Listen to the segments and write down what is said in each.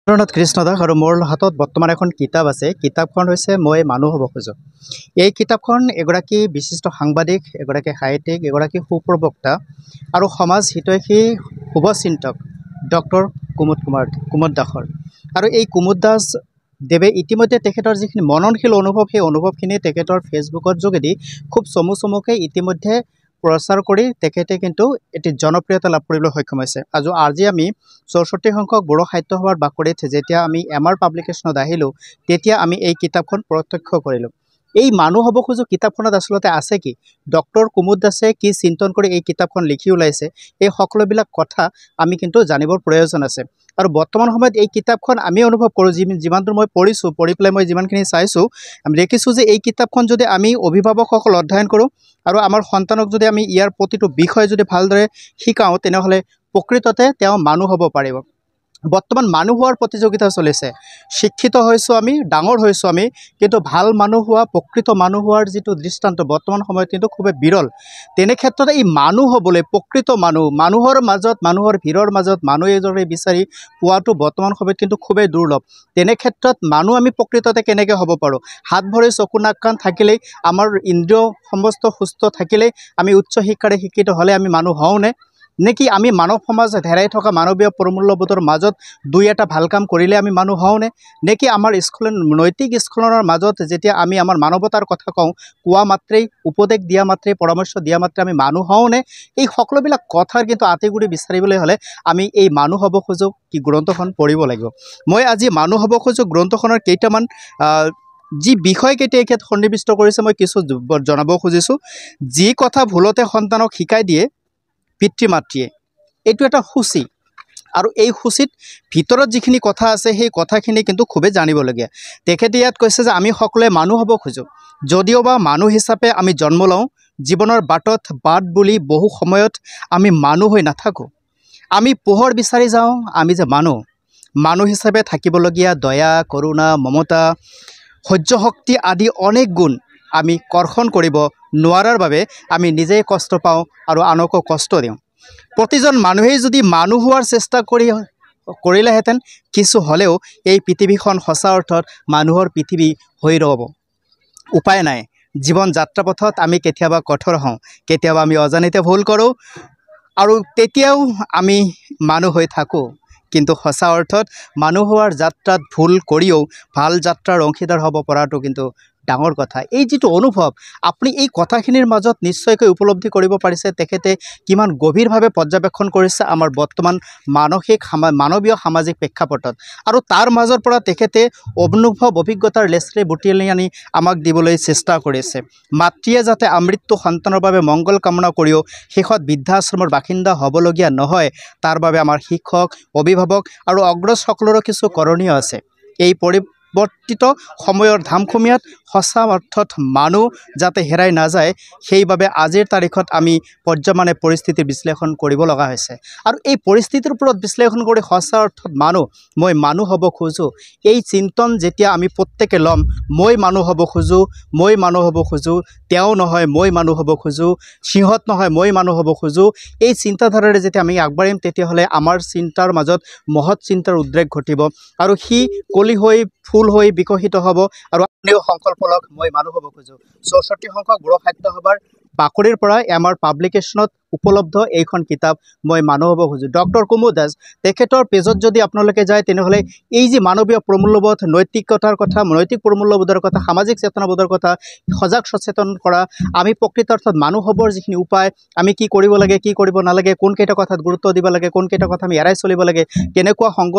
ৰবীন্দ্ৰনাথ কৃষ্ণ দাস আৰু মোৰ হাতত বৰ্তমান এখন কিতাপ আছে। কিতাপখন হৈছে মই মানুহ হ'ব খোজো। এই কিতাপখন এগৰাকী বিশিষ্ট সাংবাদিক, এগৰাকী সাহিত্যিক, এগৰাকী সুপ্ৰবক্তা আৰু সমাজ হিতৈষী শুভচিন্তক ডক্টৰ কুমুদ দাসৰ। আৰু এই কুমুদ দাস দেৱে ইতিমধ্যে তেখেতৰ যিখিনি মননশীল অনুভৱ, সেই অনুভৱখিনি তেখেতৰ ফেচবুকৰ যোগেদি খুব চমুকৈ ইতিমধ্যে প্ৰচাৰ কৰি তেখেতে কিন্তু এটি জনপ্ৰিয়তা লাভ কৰিবলৈ সক্ষম হৈছে। আজি আমি ৬৪ সংখ্যক বড়ো সাহিত্য সভাৰ বাকৰিত যেতিয়া আমি এমাৰ পাব্লিকেশ্যনত আহিলোঁ, তেতিয়া আমি এই কিতাপখন প্ৰত্যক্ষ কৰিলোঁ। এই মানুহ হ'ব খোজো কিতাপখনত আচলতে আছে কি, ডক্টৰ কুমুদ দাসে কি চিন্তন কৰি এই কিতাপখন লিখি ওলাইছে, এই সকলোবিলাক কথা আমি কিন্তু জানিবৰ প্ৰয়োজন আছে। আৰু বৰ্তমান সময়ত এই কিতাপখন আমি অনুভৱ কৰোঁ, যিমান দূৰ মই পঢ়িছোঁ, পঢ়ি পেলাই মই যিমানখিনি চাইছোঁ, আমি দেখিছোঁ যে এই কিতাপখন যদি আমি অভিভাৱকসকল অধ্যয়ন কৰোঁ আৰু আমাৰ সন্তানক যদি আমি ইয়াৰ প্ৰতিটো বিষয় যদি ভালদৰে শিকাওঁ, তেনেহ'লে প্ৰকৃততে তেওঁ মানুহ হ'ব পাৰিব। বৰ্তমান মানুহ হোৱাৰ প্ৰতিযোগিতা চলিছে। শিক্ষিত হৈছোঁ আমি, ডাঙৰ হৈছোঁ আমি, কিন্তু ভাল মানুহ হোৱা, প্ৰকৃত মানুহ হোৱাৰ যিটো দৃষ্টান্ত বৰ্তমান সময়ত কিন্তু খুবেই বিৰল। তেনে ক্ষেত্ৰত এই মানুহ হ'বলৈ, প্ৰকৃত মানুহৰ মাজত, মানুহৰ ভিৰৰ মাজত মানুহ এজনে বিচাৰি পোৱাটো বৰ্তমান সময়ত কিন্তু খুবেই দুৰ্লভ। তেনে ক্ষেত্ৰত মানুহ আমি প্ৰকৃততে কেনেকৈ হ'ব পাৰোঁ? হাত ভৰি চকু নাক কাণ থাকিলেই, আমাৰ ইন্দ্ৰিয় সমস্ত সুস্থ থাকিলেই আমি উচ্চ শিক্ষাৰে শিক্ষিত হ'লে আমি মানুহ হওঁনে? নেকি আমি মানৱ সমাজ হেৰাই থকা মানৱীয় প্ৰমূল্যবোধৰ মাজত দুই এটা ভাল কাম কৰিলে আমি মানুহ হওঁনে? নেকি আমাৰ নৈতিক স্খলনৰ মাজত যেতিয়া আমি আমাৰ মানৱতাৰ কথা কোৱা মাত্ৰেই, উপদেশ দিয়া মাত্ৰেই, পৰামৰ্শ দিয়া মাত্ৰে আমি মানুহ হওঁনে? এই সকলোবিলাক কথাৰ কিন্তু আঁতিগুৰি বিচাৰিবলৈ হ'লে আমি এই মানুহ হ'ব খোজো কি গ্ৰন্থখন পঢ়িব লাগিব। মই আজি মানুহ হ'ব খোজো গ্ৰন্থখনৰ কেইটামান যি বিষয়কেইটা ইয়াত সন্নিৱিষ্ট কৰিছে মই কিছু জনাব খুজিছোঁ। যি কথা ভুলতে সন্তানক শিকাই দিয়ে পিতৃ মাতৃয়ে, এইটো এটা সূচী, আৰু এই সূচীত ভিতৰত যিখিনি কথা আছে সেই কথাখিনি কিন্তু খুবেই জানিবলগীয়া। তেখেতে ইয়াত কৈছে যে আমি সকলোৱে মানুহ হ'ব খোজোঁ, যদিওবা মানুহ হিচাপে আমি জন্ম লওঁ, জীৱনৰ বাট বুলি বহু সময়ত আমি মানুহ হৈ নাথাকোঁ। আমি পোহৰ বিচাৰি যাওঁ, আমি যে মানুহ হিচাপে থাকিবলগীয়া দয়া, কৰোণা, মমতা, সহ্য শক্তি আদি অনেক গুণ আমি কৰ্ষণ কৰিব নোৱাৰাৰ বাবে আমি নিজেই কষ্ট পাওঁ আৰু আনকো কষ্ট দিওঁ। প্ৰতিজন মানুহেই যদি মানুহ হোৱাৰ চেষ্টা কৰিলেহেঁতেন, কিছু হ'লেও এই পৃথিৱীখন সঁচা অৰ্থত মানুহৰ পৃথিৱী হৈ ৰ'ব। উপায় নাই, জীৱন যাত্ৰাপথত আমি কেতিয়াবা কঠোৰ হওঁ, কেতিয়াবা আমি অজানিতে ভুল কৰোঁ, আৰু তেতিয়াও আমি মানুহ হৈ থাকোঁ। কিন্তু সঁচা অৰ্থত মানুহ হোৱাৰ যাত্ৰাত ভুল কৰিও ভাল যাত্ৰাৰ অংশীদাৰ হ'ব পৰাটো কিন্তু ডাঙৰ কথা। এই যিটো অনুভৱ, আপুনি এই কথাখিনিৰ মাজত নিশ্চয়কৈ উপলব্ধি কৰিব পাৰিছে তেখেতে কিমান গভীৰভাৱে পৰ্যবেক্ষণ কৰিছে আমাৰ বৰ্তমান মানৱীয় সামাজিক প্ৰেক্ষাপটত, আৰু তাৰ মাজৰ পৰা তেখেতে অভিজ্ঞতাৰ লেচৰে বুটলি আনি আমাক দিবলৈ চেষ্টা কৰিছে। মাতৃয়ে যাতে আমৃত্যু সন্তানৰ বাবে মংগল কামনা কৰিও শেষত বৃদ্ধাশ্ৰমৰ বাসিন্দা হ'বলগীয়া নহয়, তাৰ বাবে আমাৰ শিক্ষক, অভিভাৱক আৰু অগ্ৰজসকলৰো কিছু কৰণীয় আছে। এই পৰিৱৰ্তিত সময়ৰ ধামখুমীয়াত সঁচা অৰ্থত মানুহ যাতে হেৰাই নাযায়, সেইবাবে আজিৰ তাৰিখত আমি পৰ্যায়মানে পৰিস্থিতিৰ বিশ্লেষণ কৰিব লগা হৈছে। আৰু এই পৰিস্থিতিৰ ওপৰত বিশ্লেষণ কৰি সঁচা অৰ্থত মই মানুহ হ'ব খোজোঁ, এই চিন্তন যেতিয়া আমি প্ৰত্যেকে ল'ম, মই মানুহ হ'ব খোজোঁ, তেওঁ নহয় মই মানুহ হ'ব খোজোঁ, সিহঁত নহয় মই মানুহ হ'ব খোজোঁ, এই চিন্তাধাৰাৰে যেতিয়া আমি আগবাঢ়িম, তেতিয়াহ'লে আমাৰ চিন্তাৰ মাজত মহৎ চিন্তাৰ উদ্ৰেক ঘটিব, আৰু সি কলি হৈ ফুল হৈ বিকশিত হ'ব। আৰু আপুনিও সংকল্প লওক, মই মানুহ হ'ব খোজোঁ। ৬৪ সংখ্যক বড়ো সাহিত্য সভাৰ বাকৰিৰ পৰা এমাৰ পাব্লিকেশ্যনত উপলব্ধ এইখন কিতাপ মই মানুহ হ'ব খোজোঁ, ডক্টৰ কুমুদ দাস। তেখেতৰ পেজত যদি আপোনালোকে যায়, তেনেহ'লে এই যি মানৱীয় প্ৰমূল্যবোধ, নৈতিকতাৰ কথা, নৈতিক প্ৰমূল্যবোধৰ কথা, সামাজিক চেতনাবোধৰ কথা সজাগ সচেতন কৰা, আমি প্ৰকৃত অৰ্থত মানুহ হ'বৰ যিখিনি উপায়, আমি কি কৰিব লাগে, কি কৰিব নালাগে, কোনকেইটা কথাত গুৰুত্ব দিব লাগে, কোনকেইটা কথা আমি এৰাই চলিব লাগে, কেনেকুৱা সংগ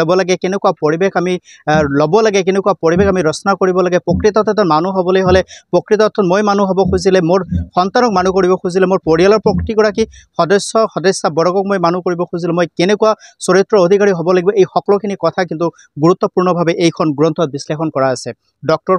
ল'ব লাগে, কেনেকুৱা পৰিৱেশ আমি ল'ব লাগে, কেনেকুৱা পৰিৱেশ আমি ৰচনা কৰিব লাগে। প্ৰকৃত অৰ্থত মানুহ হ'বলৈ হ'লে, প্ৰকৃত অৰ্থত মই মানুহ হ'ব খুজিলে, মোৰ সন্তানক মানুহ কৰিব খুজিলে, মোৰ পৰিয়ালৰ প্ৰতিগৰাকী সদস্যবৰ্গক মই মানুহ কৰিব খুজিলে, মই কেনেকুৱা চৰিত্ৰৰ অধিকাৰী হ'ব লাগিব, এই সকলোখিনি কথা কিন্তু গুৰুত্বপূৰ্ণভাৱে এইখন গ্ৰন্থত বিশ্লেষণ কৰা আছে। ডক্টৰ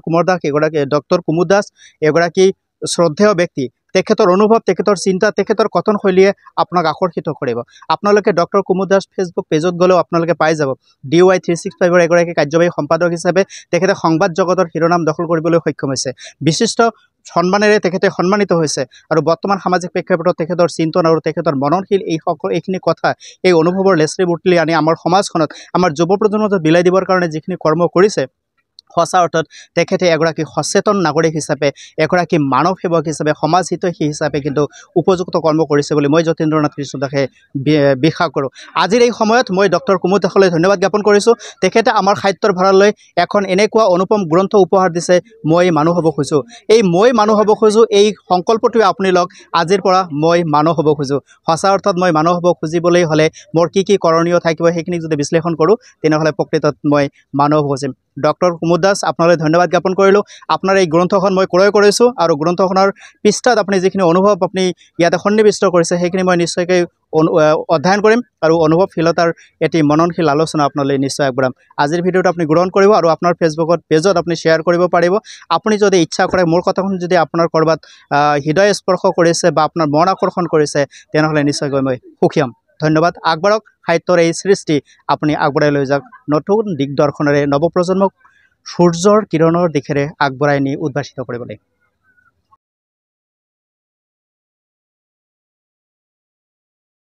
কুমুদ দাস এগৰাকী শ্ৰদ্ধেয় ব্যক্তি। তেখেতৰ অনুভৱ, তেখেতৰ চিন্তা, তেখেতৰ কথনশৈলীয়ে আপোনাক আকৰ্ষিত কৰিব। আপোনালোকে ডক্টৰ কুমুদ দাস ফেচবুক পেজত গ'লেও আপোনালোকে পাই যাব। DY 365 এগৰাকী কাৰ্যবাহী সম্পাদক হিচাপে তেখেতে সংবাদ জগতৰ শিৰোনাম দখল কৰিবলৈ সক্ষম হৈছে। বিশিষ্ট সন্মানেৰে তেখেতে সন্মানিত হৈছে আৰু বৰ্তমান সামাজিক প্ৰেক্ষাপটত তেখেতৰ চিন্তন আৰু তেখেতৰ মননশীল এইখিনি কথা এই অনুভৱৰ লেচৰি বুটলি আনি আমাৰ সমাজখনত আমাৰ যুৱ প্ৰজন্মত বিলাই দিবৰ কাৰণে যিখিনি কৰ্ম কৰিছে সঁচা অৰ্থত তেখেতে এগৰাকী সচেতন নাগৰিক হিচাপে এগৰাকী মানৱ সেৱক হিচাপে সমাজ হিতৈষী হিচাপে কিন্তু উপযুক্ত কৰ্ম কৰিছে বুলি মই যতীন্দ্ৰনাথ কৃষ্ণদাসে বিশ্বাস কৰোঁ। আজিৰ এই সময়ত মই ডক্টৰ কুমুদ দাসলৈ ধন্যবাদ জ্ঞাপন কৰিছোঁ। তেখেতে আমাৰ সাহিত্যৰ ভঁৰাললৈ এখন এনেকুৱা অনুপম গ্ৰন্থ উপহাৰ দিছে, মই মানুহ হ'ব খোজোঁ। এই মই মানুহ হ'ব খোজোঁ এই সংকল্পটোৱে আপুনি লওক, আজিৰ পৰা মই মানুহ হ'ব খোজোঁ। সঁচা অৰ্থত মই মানুহ হ'ব খুজিবলৈ হ'লে মোৰ কি কৰণীয় থাকিব সেইখিনি যদি বিশ্লেষণ কৰোঁ তেনেহ'লে প্ৰকৃতত মই মানুহ হ'ব খুজিম। ডক্টৰ কুমুদ দাস আপোনালৈ ধন্যবাদ জ্ঞাপন কৰিলোঁ। আপোনাৰ এই গ্ৰন্থখন মই ক্ৰয় কৰিছোঁ আৰু গ্ৰন্থখনৰ পৃষ্ঠাত আপুনি যিখিনি অনুভৱ আপুনি ইয়াতে সন্নিৱিষ্ট কৰিছে সেইখিনি মই নিশ্চয়কৈ অধ্যয়ন কৰিম আৰু অনুভৱশীলতাৰ এটি মননশীল আলোচনা আপোনালৈ নিশ্চয় আগবঢ়াম। আজিৰ ভিডিঅ'টো আপুনি গ্ৰহণ কৰিব আৰু আপোনাৰ ফেচবুকত পেজত আপুনি শ্বেয়াৰ কৰিব পাৰিব। আপুনি যদি ইচ্ছা কৰে মোৰ কথাখন যদি আপোনাৰ ক'ৰবাত হৃদয় স্পৰ্শ কৰিছে বা আপোনাৰ মন আকৰ্ষণ কৰিছে তেনেহ'লে নিশ্চয়কৈ মই সুখী হ'ম। ধন্যবাদ। আগবাঢ়ক সাহিত্যৰ এই সৃষ্টি আপুনি আগবঢ়াই লৈ যাওক নতুন দিগদৰ্শনেৰে নৱপ্ৰজন্মক সূৰ্যৰ কিৰণৰ দিশেৰে আগবঢ়াই নি উদ্ভাসিত কৰিবলৈ।